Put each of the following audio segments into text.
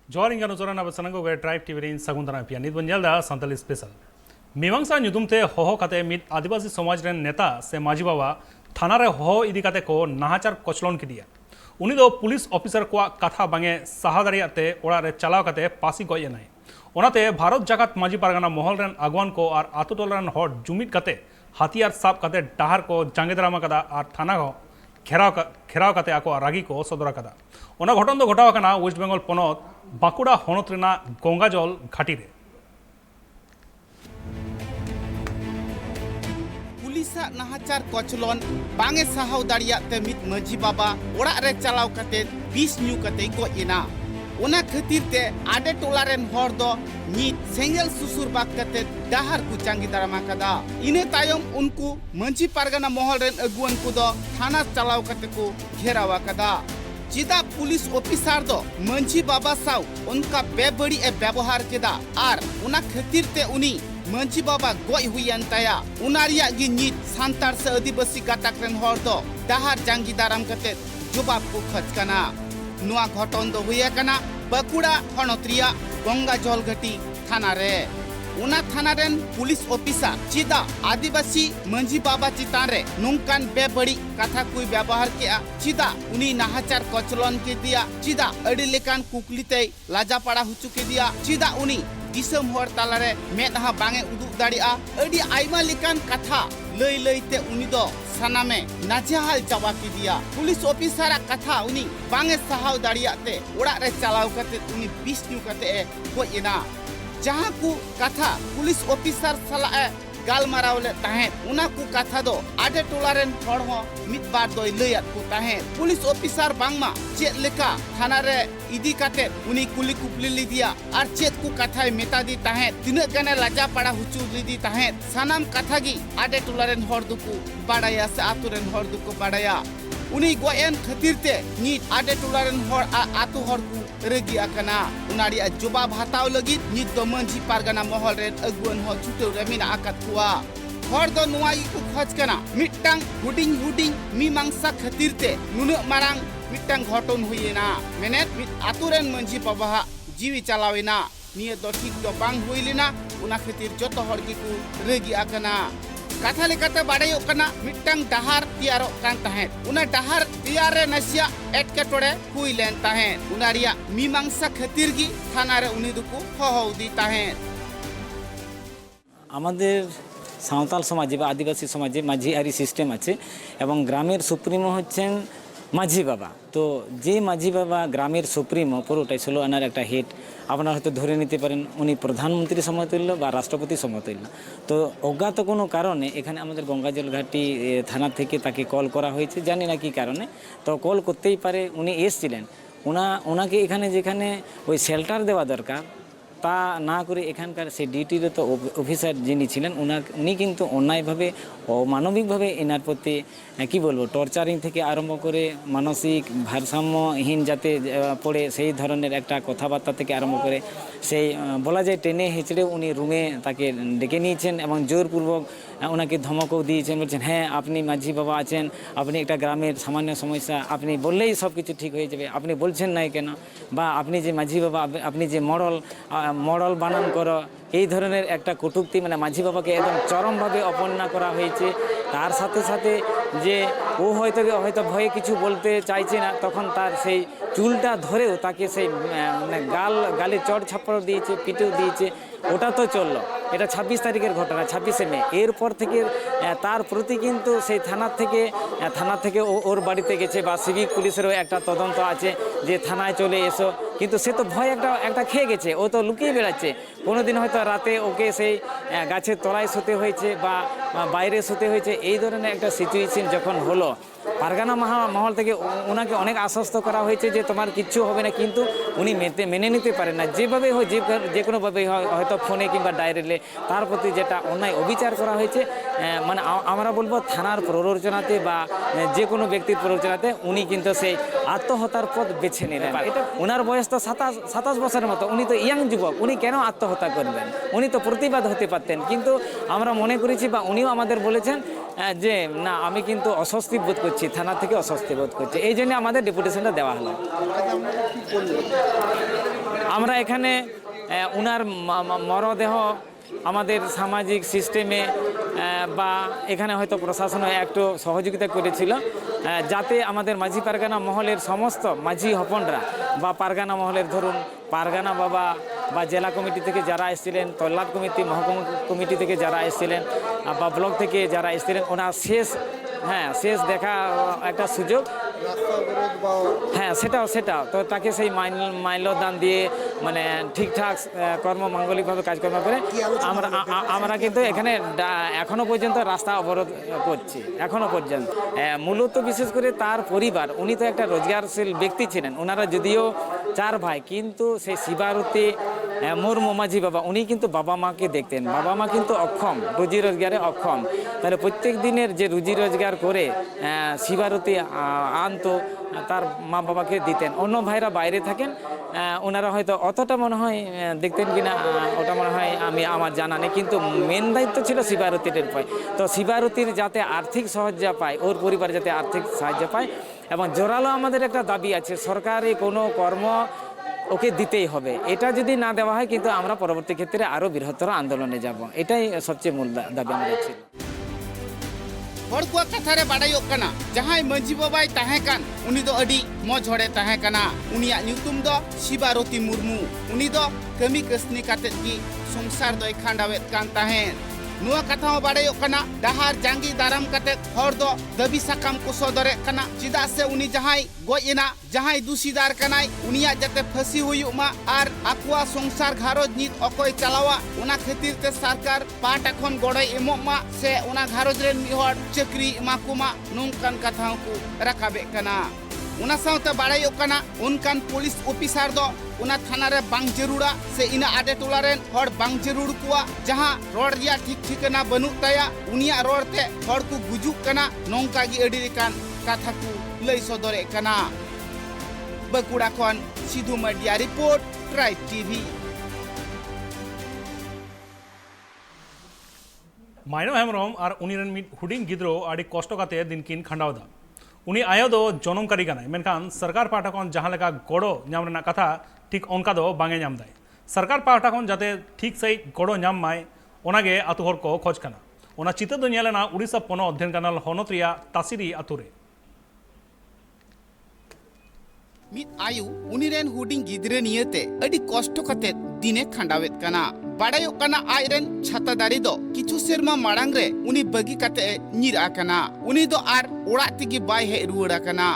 जोर इंगा नजरना बसनगो वे tribe TV इन सगुंदना पिया नित बंजलदा संताली स्पेशल मीमांसा नुदुमते होहो कते मित आदिवासी समाज रेन नेता से माजी बाबा थाना रे होहो इदी कते को नाहाचार कोचलोन किदिया उनी दो पुलिस ऑफिसर को कथा बांगे सहा दाड़ियाते ओड़ा रे चलाव कते पासी गय एनाय ओनाते भारत जाकात माजी पारगाना महल रेन आगवान को और आतु टोला रेन हर जुमिद कते हथियार साब कते डाहार को जांगे दारामा कदा और थाना को घेराव कते आको रागी को सदरा कदा ओना घटन दो घटाव कना वेस्ट बेंगल पनत बाकुड़ा हनत रेना गंगाजल घाटी रे पुलिसा नाहाचार कोचलोन बांगे साहाव दाड़ियाते मित मांझी बाबा ओड़ा रे चलाव कते बिस न्यू कते गयना ओना खातिर ते आडे टोला रेन हर दो नीत सेंगेल सुसुर बाग कते डाहार को चांगी दारामा कदा इने तायम उनको मांझी पारगाना महल रेन अगुवन को दो थाना चलाव कते को घेरावा कदा चिदा पुलिस ऑफिसर दो मांझी बाबा साव उनका बेबड़ी ए व्यवहार केदा आर उना खातिर ते उनी मांझी बाबा गय हुयन ताया उनारिया गी नीत सांतार से आदिवासी गाताक रेन हर दो डाहार जांगी दाराम कते जवाब को खच कना नुआ घटन दो हुए कना बाकुड़ा हनत्रिया गंगाजल घाटी थाना रे उना थाना रेन पुलिस ऑफिसर चिदा आदिवासी मांझी बाबा चितान रे नुंकान बेबड़ी कथा कोई व्यवहार किया चिदा उनी नाहाचार कोचलन के दिया चिदा अड़ी लेकान कुकलीते लाजापाड़ा हुचु के दिया चिदा उनी दिसम हर तालारे मेदहा बांगे उदुग दाड़िया अड़ी आइमा लेकान कथा लई लईते उनी दो सानामे नाजेहाल चावा की दिया पुलिस ऑफिसर कथा उनी बांगे सहाव दाड़ियाते ओड़ा रे चलाव कते उनी बिस न्यू कते गयना जहाँ को कथा पुलिस ऑफिसर सला गालमाराव ले ताहें उना को कथा दो आडे टोला रेन हर हो मित बार दो लैयात को ताहें पुलिस ऑफिसर बांगमा चेत लेका थाना रे इदी काते उनी कुली कुपली ली दिया और चेत को कथा मेता दी ताहें तिना गने लाजा पाड़ा हुचू ली दी ताहें सानाम कथा गी आडे टोला रेन हर दुको बाड़ाया से आतु रेन हर दुको बाड़ाया उनी गोयन खातिर ते नीत आडे टोला रेन हर आतु हर को रेगी आकना उनारी जवाब हताव लगी नीत दो मांझी पारगाना महल रेन अगुवन हो छुटे रे मिना आकत हुआ हर दो नुआई को खज कना मिट्टांग हुडिंग हुडिंग मीमांसा खातिर ते नुनु मारांग मिट्टांग घटन हुयेना मेनेत मित आतु रेन मांझी बाबा जीवी चलावेना निये दो ठीक दो बांग हुइलेना उना खातिर जतो हर की को रेगी आकना कथा लेकाते बाड़ायो कना मिट्टांग डाहार तियारो कान ताहें उना डाहार तियारे नसिया एटकेटोड़े हुई लेन ताहें उनारिया मीमांसा खातिर गी थाना रे उनी दुको हहौदी ताहें আমাদের সাঁওতাল সমাজে বা আদিবাসী সমাজে মাঝি আরি সিস্টেম আছে এবং গ্রামের সুপ্রিমো হচ্ছেন মাঝি বাবা তো যে মাঝি বাবা গ্রামের সুপ্রিমো পুরোটাই ছিল এনার একটা হেড আপনারা হয়তো ধরে নিতে পারেন উনি প্রধানমন্ত্রী সমতুল্য বা রাষ্ট্রপতি সমতুল্য তো অজ্ঞাত কোনো কারণে এখানে আমাদের গঙ্গাজল ঘাটি থানা থেকে তাকে কল করা হয়েছে জানি না কী কারণে তো কল করতেই পারে উনি এসেছিলেন ওনাকে এখানে যেখানে ওই শেল্টার দেওয়া দরকার তা না করে এখানকার সেই ডিউটিরত অফিসার যিনি ছিলেন উনি কিন্তু অন্যায়ভাবে অমানবিকভাবে এনার প্রতি কী বলবো টর্চারিং থেকে আরম্ভ করে মানসিক ভারসাম্যহীন যাতে পড়ে সেই ধরনের একটা কথাবার্তা থেকে আরম্ভ করে সেই বলা যায় টেনে হেঁচড়ে উনি রুমে তাকে ডেকে নিয়েছেন এবং জোরপূর্বক ওনাকে ধমকও দিয়েছেন বলছেন হ্যাঁ আপনি মাঝি বাবা আছেন আপনি একটা গ্রামের সামান্য সমস্যা আপনি বললেই সব কিছু ঠিক হয়ে যাবে আপনি বলছেন না কেন বা আপনি যে মাঝি বাবা আপনি যে মডল বানান করো এই ধরনের একটা কটূক্তি মানে মাঝি বাবাকে একদম চরমভাবে অপমাননা করা হয়েছে তার সাথে সাথে যে ও হয়তো ভয়ে কিছু বলতে চাইছে না তখন তার সেই চুলটা ধরেও তাকে সেই মানে গালে চড় ছাপড় দিয়েছে পিটেও দিয়েছে ওটা তো চললো এটা 26 তারিখের ঘটনা 26শে মে এরপর থেকে তার প্রতি কিন্তু সেই থানা থেকে ওর বাড়িতে গেছে বা সিভিক পুলিশেরও একটা তদন্ত আছে যে থানায় চলে এসো কিন্তু সে তো ভয় একটা খেয়ে গেছে ও তো লুকিয়ে বেড়াচ্ছে কোনোদিন হয়তো রাতে ওকে সেই গাছের তলায় শুতে হয়েছে বা বাইরে শুতে হয়েছে এই ধরনের একটা সিচুয়েশন যখন হলো পারগানা মহল থেকে ওনাকে অনেক আশ্বস্ত করা হয়েছে যে তোমার কিচ্ছু হবে না কিন্তু উনি মেনে নিতে পারেন না যেভাবে হয় যে কোনোভাবে হয়তো ফোনে কিংবা ডায়েরিলে তার প্রতি যেটা অন্যায় অবিচার করা হয়েছে মানে আমরা বলবো থানার প্ররোচনাতে বা যে কোনো ব্যক্তির প্ররোচনাতে উনি কিন্তু সেই আত্মহত্যার পথ বেছে নিলেন এটা ওনার বয়স তো 27 বছরের মতো উনি তো ইয়াং যুবক উনি কেন আত্মহত্যা করবেন উনি তো প্রতিবাদ হতে পারতেন কিন্তু আমরা মনে করেছি বা উনিও আমাদের বলেছেন যে না আমি কিন্তু অস্বস্তি বোধ করছি থানা থেকে অস্বস্তি বোধ করছি এই জন্য আমাদের ডেপুটেশনটা দেওয়া হলো আমরা এখানে উনার মরদেহ আমাদের সামাজিক সিস্টেমে বা এখানে হয়তো প্রশাসন একটু সহযোগিতা করেছিল, যাতে আমাদের মাঝি পারগানা মহলের সমস্ত মাঝি হপনরা বা পারগানা মহলের ধরুন পারগানা বাবা বা জেলা কমিটি থেকে যারা এসেছিলেন, তল্লাট কমিটি, মহকুমা কমিটি থেকে যারা এসেছিলেন বা ব্লক থেকে যারা এসেছিলেন, ওনার শেষ দেখা একটা সুযোগ। হ্যাঁ, সেটাও তো তাকে সেই মাল্যদান দিয়ে মানে ঠিকঠাক কর্মমাঙ্গলিকভাবে কাজকর্ম করে আমরা কিন্তু এখানে এখনো পর্যন্ত রাস্তা অবরোধ করছি এখনো পর্যন্ত। মূলত বিশেষ করে তার পরিবার, উনি তো একটা রোজগারশীল ব্যক্তি ছিলেন। ওনারা যদিও 4 ভাই, কিন্তু সেই শিবারতী মুর্মু মাঝি বাবা উনি কিন্তু বাবা মাকে দেখতেন। বাবা মা কিন্তু অক্ষম, রুজি রোজগারে অক্ষম। তাহলে প্রত্যেক দিনের যে রুজি রোজগার করে শিবারতী আনতো, তার মা বাবাকে দিতেন। অন্য ভাইরা বাইরে থাকেন, ওনারা হয়তো অতটা মনে হয় দেখতেন কিনা ওটা মনে হয় আমার জানা নেই, কিন্তু মেন দায়িত্ব ছিল শিবারতীর পায়। তো শিবারতীর যাতে আর্থিক সাহায্য পায়, ওর পরিবার যাতে আর্থিক সাহায্য পায়, এবং জোরালো আমাদের একটা দাবি আছে, সরকারি কোনো কর্ম ওকে দিতেই হবে। এটা যদি না দেওয়া হয় কিন্তু আমরা পরবর্তী ক্ষেত্রে আরও বৃহত্তর আন্দোলনে যাব। এটাই সবচেয়ে মূল দাবি আমাদের ছিল। हर को कथा रे बाडायोग कना जहां मंझी बाबाई ताहे कान उनी दो अडी मौज हड़े ताहे कना। उनिया न्यूतुम दो शिबारती मुर्मू। उनी दो कमी कसनी काते की संसार दो खांडावेत कान ताहे। नुआ कथा हो बाडायोग कना डाहार जांगी दाराम काते हर दो दबी साकाम को सदरे कना। चिदा से उनी जहां गोयना जहां दुशीदार कनाय उनिया जाते फसी हुयुक मा आर आकुआ संसार घारोज नित अकय चलावा उना खातिर ते सरकार पाटा खन गड़य एमोक मा से उना घारोज रेन मिहर चक्री एमाकुमा नोंकान कथा को राखाबे कना। उना साउते बाडायोग कना उनकान पुलिस ऑफिसर दो उना थाना रे बांग जरूरा से इना आडे टोला रेन हर बांग जरूर कुआ जहां रोड रिया ठीक ठिकाना बनु ताया उनिया रोड ते हर को गुजुक कना नोंका गी अडी रिकान कथा को लई सदरे कना। बकुड़ा खन सिधु मडिया report tribe TV. Maino Hembram और उनीरन मिट हुडिंग गिद्रो आड़ी कष्ट काते दिनकिन खंडावदा। उनी आयो दो जनमकारी कानाय, मेनखान सरकार पाहटा खन जहां लेका गड़ो नाम रेना कथा ठीक ओनका दो बांगे नाम दाय। सरकार पाहटा खन जाते ठीक सही गड़ो नाम माय ओनागे आतु हर को खोज कना। ओना चित्र दो नेलेना उड़ीसा पनो अध्ययन कानल होनत रिया तासिरी आतुरे। मित आयु उनीरेन हुडिंग गिद्रे नियते अडी कष्ट काते दिने खंडावेत कना। बाडायोग कना आयरेन छातादारी दो किछु सेरमा माड़ांग रे उनी बगी काते निरा कना। उनी दो आर ओड़ा तिगी बाय हे रुवड़ा कना।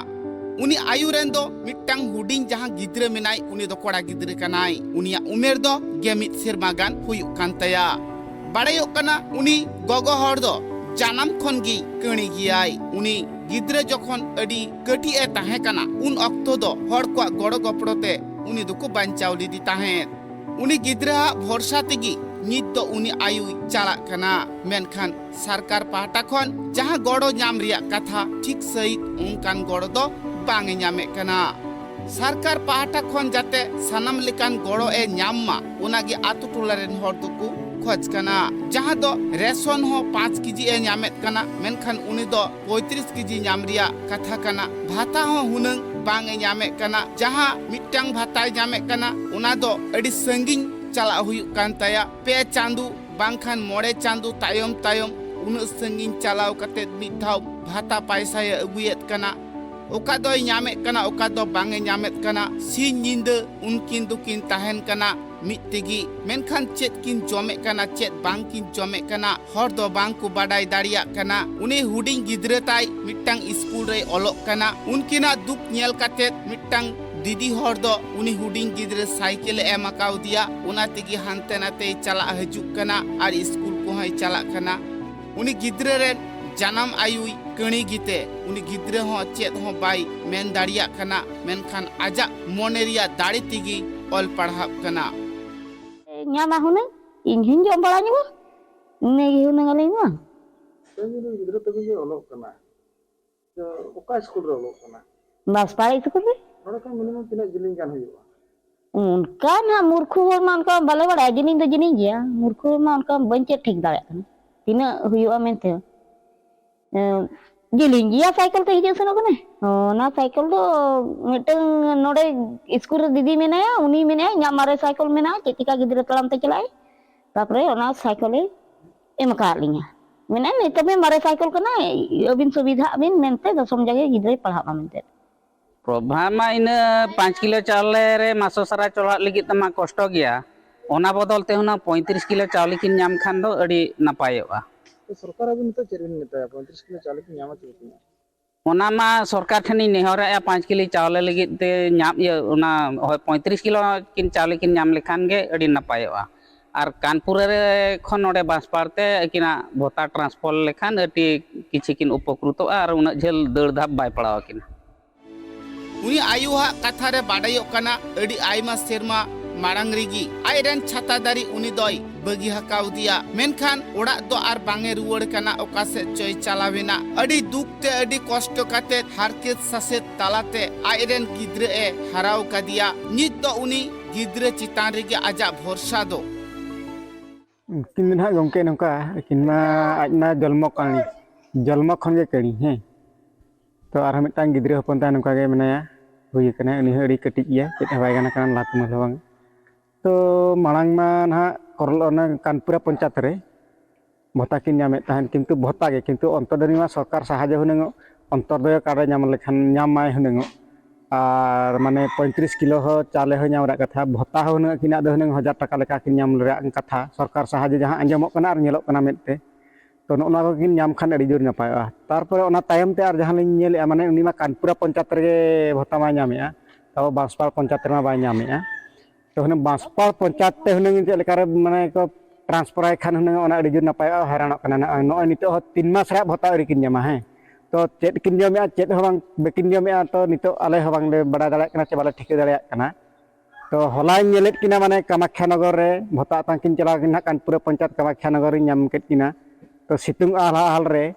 उनी आयु रेन दो मिट्टांग हुडिंग जहां गिद्रे मेनाय उनी दो कोड़ा गिद्रे कनाय। उनिया उमेर दो 11 सेरमा गान हुयुक कान तया। बाडायोग कना उनी गगो हर दो जानम खन गी कणी गियाय। उनी गिद्रे जखन अडी कटी ए ताहे कना उन अक्तो दो हर को गड़ो गपड़ोते उनी दो को बांचाव लिदी ताहे। उनी गिद्रा भरसा तेगी नित दो उनी आयु चाला कना। मेनखान सरकार पाहटा खन जहां गड़ो नाम रिया कथा ठीक सही उनकान गड़ो दो बांगे नामे कना। सरकार पाहटा खन जाते सनम लेकान गड़ो ए नाम मा उनागे आतु टोला रेन हर दो खोज कना। जहां दो रेशन हो 5 केजी ए नामेत कना, मेनखान उनी दो 35 केजी नाम रिया कथा कना। भाता हो हुनंग बांगे नामे कना। जहां मिट्टांग भाता नामे कना उना दो अडी संगिन चला हुयुक कान तया। 2 चांदू बांखान 9 चांदू तायम तायम उना संगिन चलाव कते मिद धाव भाता पैसा अगुयेत कना। ओका दो नामे कना ओका दो बांगे नामेत कना। सिन निंदा उनकिन दुकिन ताहेन कना मित्तेगी। मेनखान चेत किन जमे कना चेत बांग किन जमे कना हर दो बांग को बाडाय दाड़िया कना। उनी हुडिंग गिद्रे ताय मिट्टांग स्कूल रे ओलोक कना। उनकिना दुख नेल कातेत मिट्टांग दीदी हर दो उनी हुडिंग गिद्रे साइकिल एम आकाव दिया। उना तेगी हानते नाते चला हजुक कना आर स्कूल को हय चला कना। उनी गिद्रे रे जानम आयु कणी गीते उनी गिद्रे हो चेत हो बाय मेन दाड़िया कना। मेनखान आजा मोने रिया दाड़ी तेगी ऑल पढ़ाव कना। nyama huneng injin jom balanya mah ne huneng alai mah Jadi gidra tapi je olok kana. Jo oka school re olok kana. bas pare school re Nora kan minimum tina jiling kan huyuga. unka na murkhu hor man ka bale bada jining do jining ya murkhu man ka bance thik dare kan tina huyuga mente jeling gea cycle te hijau seno kene na cycle do miteng node school didi menaya uni menaya nya mare cycle menaya ketika gidra talam te chelai tapre ona cycle em ka linya menen itu me mare cycle kana abin subidha abin mente dosom jage gidra palha mente प्रभामा in 5 kilo चावले रे मासो सारा चला लगी तमा कष्ट गया ओना बदल ते हुना 35 किलो चावल किन नाम खान दो अड़ी नपायोगा तो सरकार अभी नितो चेरिन नेता 35 किलो चावल की ᱧᱟᱢᱟ चलती ओना मा सरकार ठनी नेहरा 5 किलो चावल लगी ते नाम ये ओना 35 किलो किन चावल किन नाम लेखान गे अड़ी नपायोगा और कानपुर रे खन ओडे बांसपाड़ते किना भोता ट्रांसफर लेखान अटी किछि किन उपकृत और उना झेल दड़ धाप बाय पड़ाव किना उनी आयुहा कथा रे बाडायो कना अडी आयमा सेरमा मारांग रिगी आयरन छाता दारी उनी दोय बगी हकाव दिया मेनखान ओड़ा दो आर बांगे रुवड़ कना ओका से चोय चलावेना अडी दुखते अडी कष्ट काते हारकेत सासेत तालाते आयरन गिद्रे ए हराव कदिया नित दो उनी गिद्रे चितान रिगी आजा भरसा दो किन ना गमके नका किनमा आजना जन्म कानी जन्म खन गे कणी हे तो आर मिटांग गिद्रे हपन ता नका गे मनाया हुई कना उनी अडी कटिक गया चेत हवाय गाना कान लात मलवांग तो मांग मा ना करल ना कानपुरा पंचायत रे भत्ता किन नामे ताहन किंतु भत्ता गे किंतु अंतरदनी मा सरकार साहाय्य हुनंगो अंतरदय कार्ड नाम लेखान नाम माय हुनंगो और माने 35 किलो हो चाले हो नाम रा कथा भत्ता हो हुनंग किना दो हुनंग 1000 टाका लेका किन नाम रा कथा सरकार साहाय्य जहां अंजमक कना और नेलोक कना मेते तो नोना को किन नाम खान अड़ी जोर नपाया तारपरे ओना तायम ते आर जहां लिन नेले माने उनी मा कानपुरा पंचायत रे भत्ता मा नामेया तब बांसपाड़ पंचायत मा बाय नामेया तो हुन बांसपाड़ पंचायत ते हुन जे लेकार माने को ट्रांसफर आय खान हुन ओना अड़ी जोर नपाया हैरान कना नो नितो 3 मास रा भत्ता अड़ी किन नामा है तो चेत किन जमे चेत हो बांग बेकिन जमे तो नितो आले हो बांग ले बड़ा दाड़ा कना से बाले ठिके दाड़ा कना तो हलाय नेलेट किना माने कामाख्या नगर रे भत्ता तांकिन चला किना कानपुरा पंचायत कामाख्या नगर रे नाम केत किना तो सितुंग आल रे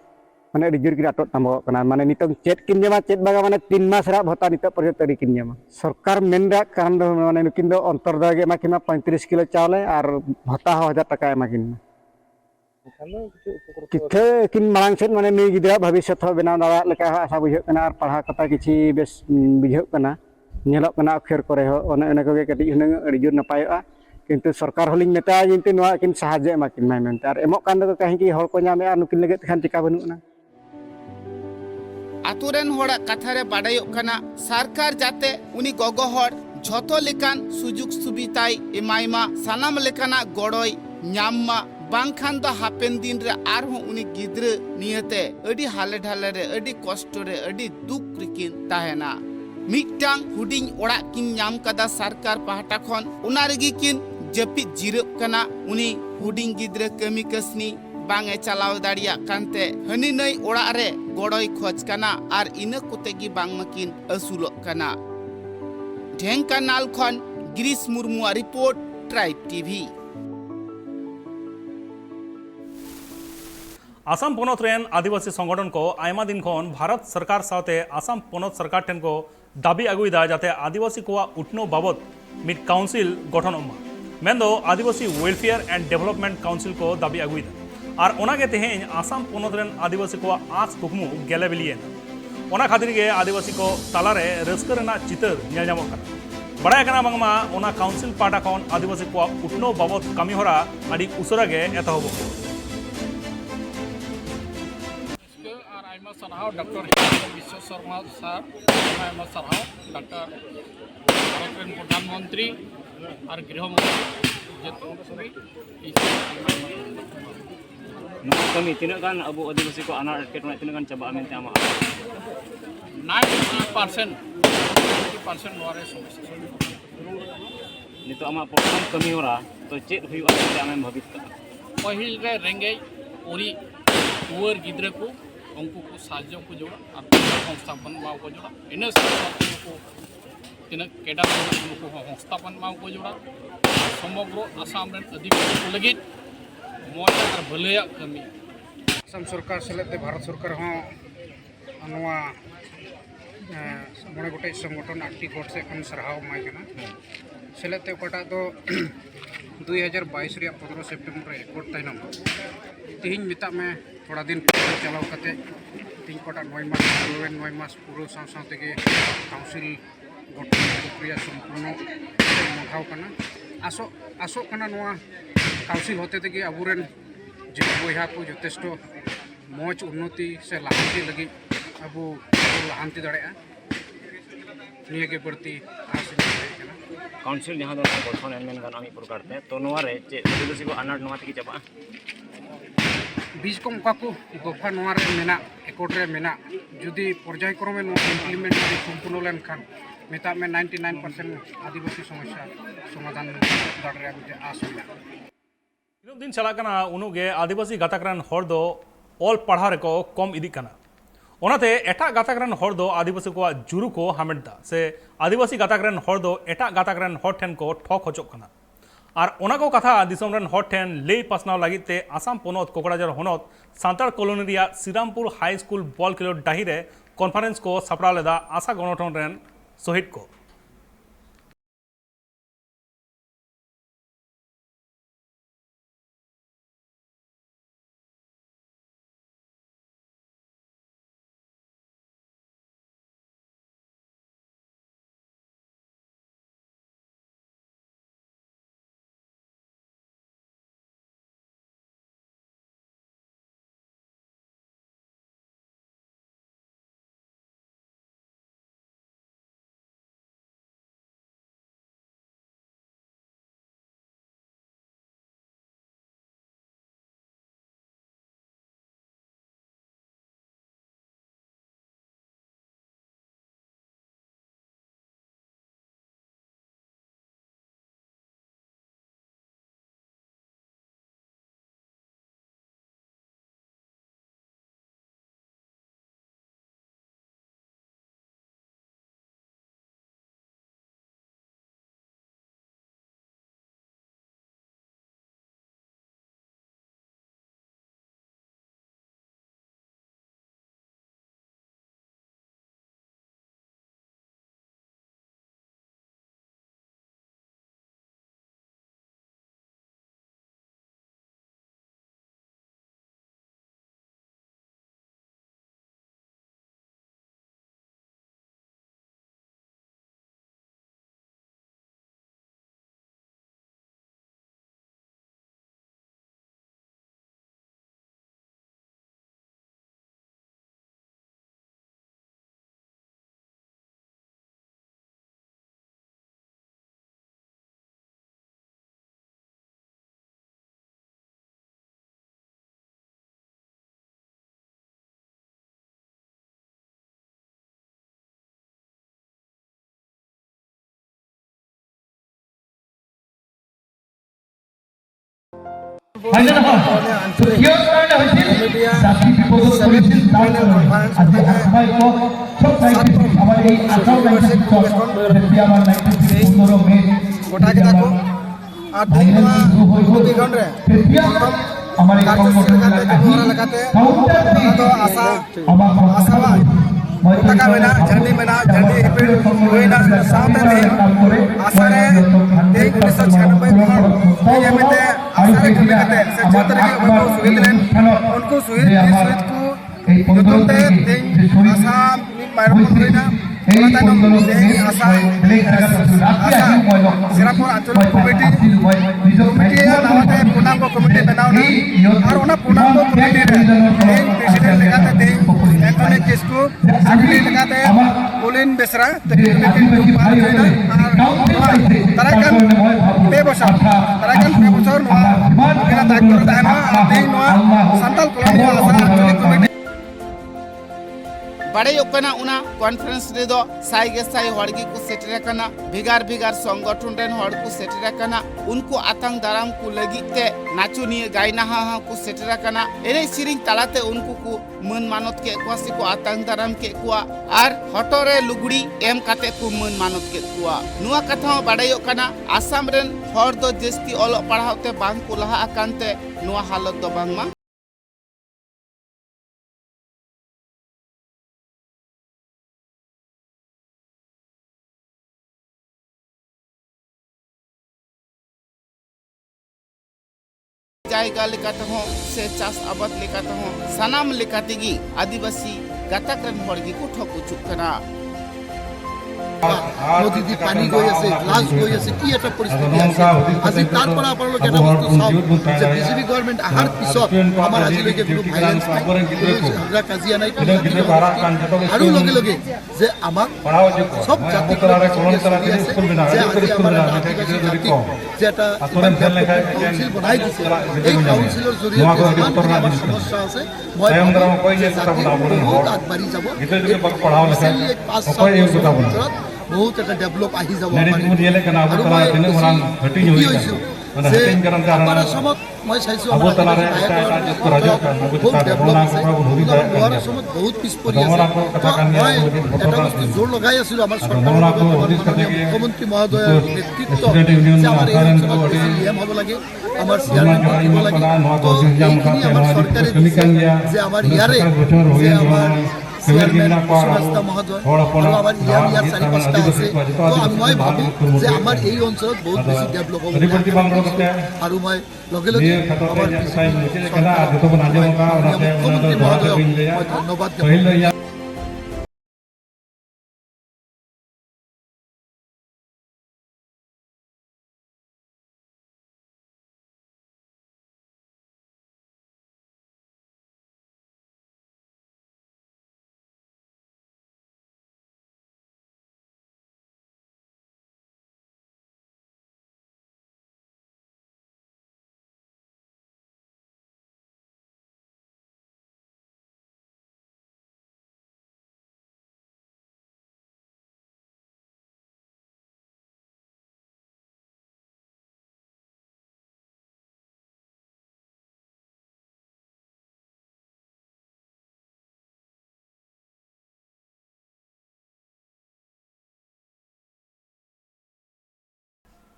माने अड़ी जोर किना टट तामो कना माने नितो चेत किन जमा चेत बागा माने 3 मास रा भत्ता नितो पर्यंत अड़ी किन जमा सरकार मेन रा कारण दो माने नुकिन दो अंतरदय गे माकिना 35 किलो चावल और भत्ता 1000 टाका माकिन किथे किन मांग सेट माने नि गिदरा भविष्य हो बेना दाड़ा लेका आशा बुझे कना और पढ़ा कथा किछि बेस बुझे कना नेलोक कना अक्षर करे हो ओने ओने को कटी हुन अड़ी जोर नपायोआ किंतु सरकार होलिंग नेता जिंते नोआ किन साहाय्य माकिन माय मेनते और एमोक कान दो कहीं कि हर को नामे और नुकिन लगे खान टिका बनुना आतुरेन होड़ा कथा रे बाडायो कना सरकार जाते उनी गोगो हड़ झोतो लेकान सुजुग सुबिताई एमाइमा सानाम लेकाना गड़ोय न्याममा बांखान दो हापेन दिन रे आर हो उनी गिद्रे नियते अडी हाले ढाले रे अडी कष्ट रे अडी दुख रिकिन ताहेना मिटांग हुडिंग ओड़ा किन न्याम कदा सरकार पहाटा खन उना रेगी किन जपि जिरब कना उनी हुडिंग गिद्रे कमी कसनी बांगे चलाव दाड़िया कानते हनी नई ओड़ा रे गड़ोय खोज कना आर इना कुतेगी बांग मकिन असुलो कना ढेंकानाल खन गिरीश मुर्मुआ रिपोर्ट ट्राइब टीवी आसाम पोनत रेन आदिवासी संगठन को आयमा दिन खन भारत सरकार साथे आसाम पोनत सरकार ठेन को दाबी अगुइदा जाते आदिवासी को उठनो बाबत मिड काउंसिल गठन मेन्दो आदिवासी वेलफेयर एंड डेवलपमेंट काउंसिल को दाबी अगुइदा और ओनागे तेहें आसाम पोनत रेन आदिवासी को आस कुकमु गेले बिलियेना ओना खातिर गे आदिवासी को तालारे रस्कर रेना चितर नेल ᱧᱟᱢᱚᱜ कना बड़ाय कना बांगमा ओना काउंसिल पाटा खन आदिवासी को उठनो बाबत कामी होरा आदि उसरा गे एतहब सरहाव डॉक्टर हिमंत विश्व शर्मा सर आयमा सरहाव डॉक्टर भारत रेन प्रधानमंत्री और गृहमंत्री कमी तीना गान अब आदिवासी को अनार एटकेटोना तीना गान चाबा मेनते आमा 90% नोरे समस्या नितो आमा प्रथम कमी होरा तो चेत हुई आते आमे भवित का पहिल रे रेंगे उरी टूर गिद्रे को उनको को साहाय्य को जोड़ा और संस्थापन माव को जोड़ा इन को तीना केडा को संस्थापन माव को जोड़ा समग्र आसाम रेन आदिवासी को लगी मोजा और भलया कमी आसाम सरकार सेलेते भारत सरकार हो नोआ मोड़े गोटे संगठन आक्टी कोर्ट से खन सरहाव माय कना सेलेते कोटा दो 2022 रे 15 सितंबर रे कोर्ट ताइनम तिहिन मिता में थोड़ा दिन पूरा चलाव करते तीन कोटा 9 मास पूरे 9 मास पूरा साथ काउंसिल गठन प्रक्रिया संपूर्ण मखाव करना आसो करना काउंसिल होते थे अबुरेन जो बहा को यथेष्ट मौज उन्नति से लाहांती लगी अब लाहांती दाड़ा निये के बढ़ती आस काउंसिल जहाँ गठन मेन गाना मिद प्रकार ते तो नोवारे चे आदिवासी को अनाट नोवा तक चाबा बीज को उनका को दफा नोवारे मेना एकॉर्ड रे मेना जुदी पर्यायक्रमे इम्प्लीमेंट संपूर्ण लेन खान मेता में 99% आदिवासी समस्या समाधान दाड़े मुझे आस हुआ तीनों दिन चला कना उनुगे आदिवासी गाताकरान हर दो ऑल पढ़ा रे को कम इदी कना ओनाते एटा गाताकरान हर दो आदिवासी को जुरु को हामेटदा से आदिवासी गाताकरान हर दो एटा गाताकरान हर ठेन को ठक हजोग कना और ओना को कथा दिसोम रन हर ठेन ले पासनाव लागिते आसाम पोनत कोकड़ाझार होनत सांतार कॉलोनी रिया श्रीरामपुर हाई स्कूल बॉल खेलोड डाही रे कॉन्फ्रेंस को सापड़ा लेदा आशा गणठन रेन शहीद को गोटा के को और दिन प्रतिगण रे तो आशा आशावा टका मेना झंडी इपिल होइना साथे आशा रे 1996 ये में आशा रे कमी करते से जो तरह के उनको सुविध को युद्धते आशा मायरम होइना आशा श्रीरामपुर आंचलिक कमिटी नावाते पूर्णांग कमिटी बनावना और उना पूर्णांग कमिटी रे प्रेसिडेंट लगाते एंटोनी किस्कू सेक्रेटरी लगाते कोलिन बेसरा तराकन बेबसा मेरा दायित्व दायमा तेई नोआ संताल कॉलोनी आशा आंचलिक कमिटी बड़े उना कॉन्फ्रेंस रे दो साई गे साई हड़गी को सेटर कना भिगार भिगार संगठन रेन हड़ को सेटर कना उनको आतंक दाराम को लगिते नाचो निये गायना हा को सेटर कना एने सिरिंग तालाते उनको को मन मानत के कुआसी को आतंक दाराम के कुआ आर हटोरे लुगड़ी एम काते को मन मानत के कुआ नुआ कथा बड़े कना आसाम रेन हड़ दो जस्ती ओलो पढ़ावते बांग को लहा अकांते नुआ हालत दो बांगमा जायगा लेकातेहों से चास आबाद लेकातेहों सानाम लेकातेगी आदिवासी गाताक रन हर गिको ठकुचुक कना নদীতে পানী গৈ আছে গ্লাছ গৈ আছে কি এটা পৰিস্থিতি আছে আজি তাৰ পৰা আপোনালোকে এটা বস্তু চাওক যে বিজেপি গভৰ্ণমেণ্ট আহাৰ পিছত আমাৰ আজিলৈকে কোনো ভাইলেন্স নাই ঝগড়া কাজিয়া নাই আৰু লগে লগে যে আমাক সব জাতি যে আজি আমাৰ আদিবাসী জাতি যে এটা কাউন্সিল বনাই দিছে এই কাউন্সিলৰ জৰিয়তে যিমানখিনি আমাৰ সমস্যা আছে মই ভাবোঁ যে জাতি বহুত আগবাঢ়ি যাব এই 5-7 বছৰৰ ভিতৰত बहुत एक डेवलप आही যাব আৰু মই সুখী হৈছোঁ যে আমাৰ অসমত মই চাইছোঁ আমাৰ বহুত ডেভেলপ আছে লোৱাৰ অসমত বহুত পিছ পৰি আছে মই এটা বস্তু জোৰ লগাই আছিলোঁ আমাৰ চৰকাৰৰ মুখ্যমন্ত্ৰী মহোদয়ৰ নেতৃত্ব যে আমাৰ এই অঞ্চলত বেছি নিয়ম হ'ব লাগে আমাৰ চেয়াৰমেন থাকিব লাগে তো এইখিনি আমাৰ চৰকাৰে দিছে যে আমাৰ ইয়াৰে যে আমাৰ চেয়ারম্যান সুভাষদা মহোদয় আৰু আমাৰ ইয়াৰ চাৰি পাঁচটা আছে তো মই ভাবোঁ যে আমাৰ এই অঞ্চলত বহুত বেছি ডেভেলপ হ'ব আৰু মই লগে লগে আমাৰ মুখ্যমন্ত্ৰী মহোদয়ক মই ধন্যবাদ জ্ঞাপন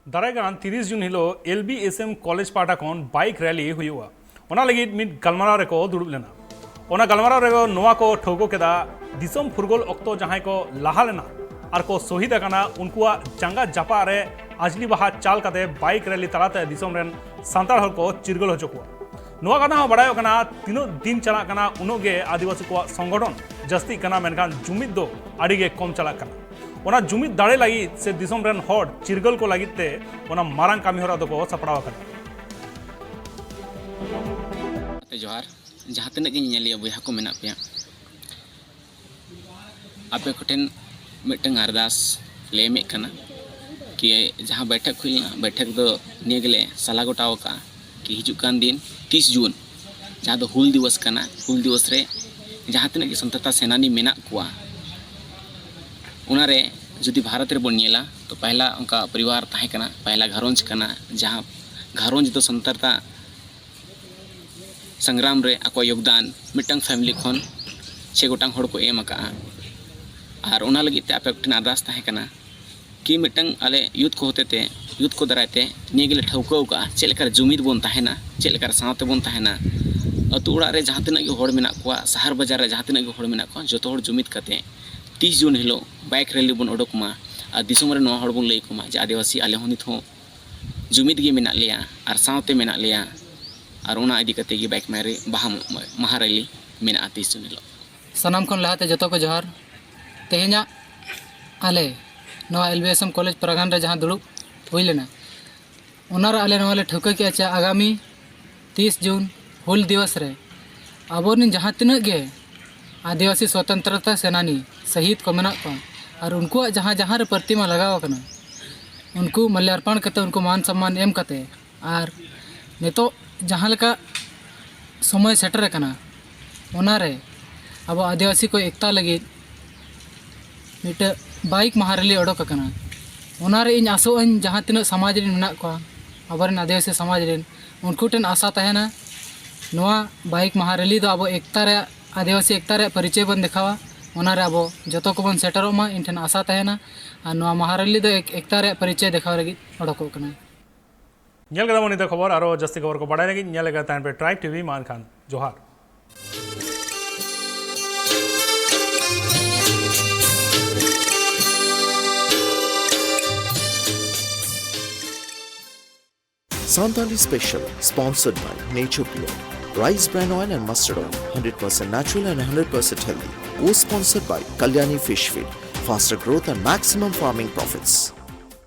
दारायगान 30 जून हिलो LBSM कॉलेज पाटा खन बाइक रैली हुआ ओना लगित मिद गलमाराव रेको दुड़ुब लेना ओना गलमाराव रेको नोआ को ठौको केदा दिसम फुरगोल ऑक्तो जहां को लाहा लेना आर को शहीद अकाना उनकुआ जंगा जापा रे आजली बाहा चाल काते बाइक रैली तलाते दिसम रेन सांताल हर को चिरगल होचुआ नोआ कथा हो बड़ायो कना तीनो दिन चला कना उनोगे आदिवासी को संगठन जस्ती कना मेनखान जुमिद दो आड़ीगे कम चला कना ओना जुमिद दाड़े लगी से दिसम रेन हॉड चिरगल को लगिते ओना मारांग कामी होरा दो को सपड़ाव कना जोहार जहाँ तक ᱧᱮᱞᱤᱭᱟ ᱵᱚᱭᱦᱟ ᱠᱚ ᱢᱮᱱᱟᱜ ᱯᱮᱭᱟ ᱟᱯᱮ ᱠᱚᱴᱷᱮᱱ ᱢᱤᱫᱴᱟᱝ ᱟᱨᱫᱟᱥ ᱞᱮ ᱮᱢᱮᱫ ᱠᱟᱱᱟ कि जहाँ बैठक हुई बैठक दो निये गेले सलाह गोटाव का कि हिजुक कान दिन 30 जून जहाँ दो हुल दिवस कना हुल दिवस रे जहाँ तक स्वतंत्रता सेनानी मेना कुआ उनारे जुदी भारत रे बन नेला तो पहला उनका परिवार ताहे कना पहला घरोंज कना जहाँ घरोंज दो स्वतंत्रता संग्राम रे ako योगदान मिटंग फैमिली खन 6 गोटांग हड़ को एम का और उना लगी ते आपे ठन अरदास ताहे कना कि मिटंग आले यूथ को होते ते यूथ को दरायते निये गेले ठौकाव का चेलेकार जुमिद बोन ताहेना चेलेकार सावते बोन ताहेना अतु उड़ा रे जहाँ तिना हड़ मेना कुआ शहर बाजार रे जहाँ तिना हड़ मेना कुआ जतो हड़ जुमिद कते 30 जून हिलो बाइक रैली बोन ओडोकमा और दिसम रे नोआ हड़ बोन लई कुमा जे आदिवासी आले हों नित हो जुमिद गे मेना लिया और सावते मेना लिया और उना इदी कते गी बाइक मारे महा रैली मेना 30 जून हिलो सनाम खन लहाते जतो को जोहार तेहेना आले नवा LBSM कॉलेज प्रांगण रे जहाँ दुड़ुब हुई लेना उनारे आले नवा ले ठौका के अच्छा आगामी 30 जून हुल दिवस रे आबोन जहाँ तिना गे आदिवासी स्वतंत्रता सेनानी शहीद को मेना को और उनको जहाँ जहाँ रे प्रतिमा लगाव कना उनको माल्यार्पण करते उनको मान सम्मान एम करते और नितो जहाँ लेका समय सेटर कना उनारे अब आदिवासी को एकता लगी मिट बाइक महारैली ओडोक कना उनारे इन आसो जहाँ तीन समाज रे मेना को अबरन आदिवासी समाज रे उनको ठेन आशा तहना नोआ बाइक महारैली दो अब एकता रे आदिवासी एकता रे परिचय बन दिखावा उनारे अब जतो को बन सेटरो मा इन ठेन आशा तहना और नोआ महारैली दो एकता रे परिचय दिखावा लगी ओडोक कना ñel gada moni खबर आरो जस्ती खबर को बढ़ाने की ñel गदा तान पे ट्राइब टीवी मान खान जोहार Santali Special, sponsored by Nature Pure. Rice bran oil and mustard oil, 100% natural and 100% healthy. Co-sponsored by Kalyani Fish Feed, faster growth and maximum farming profits.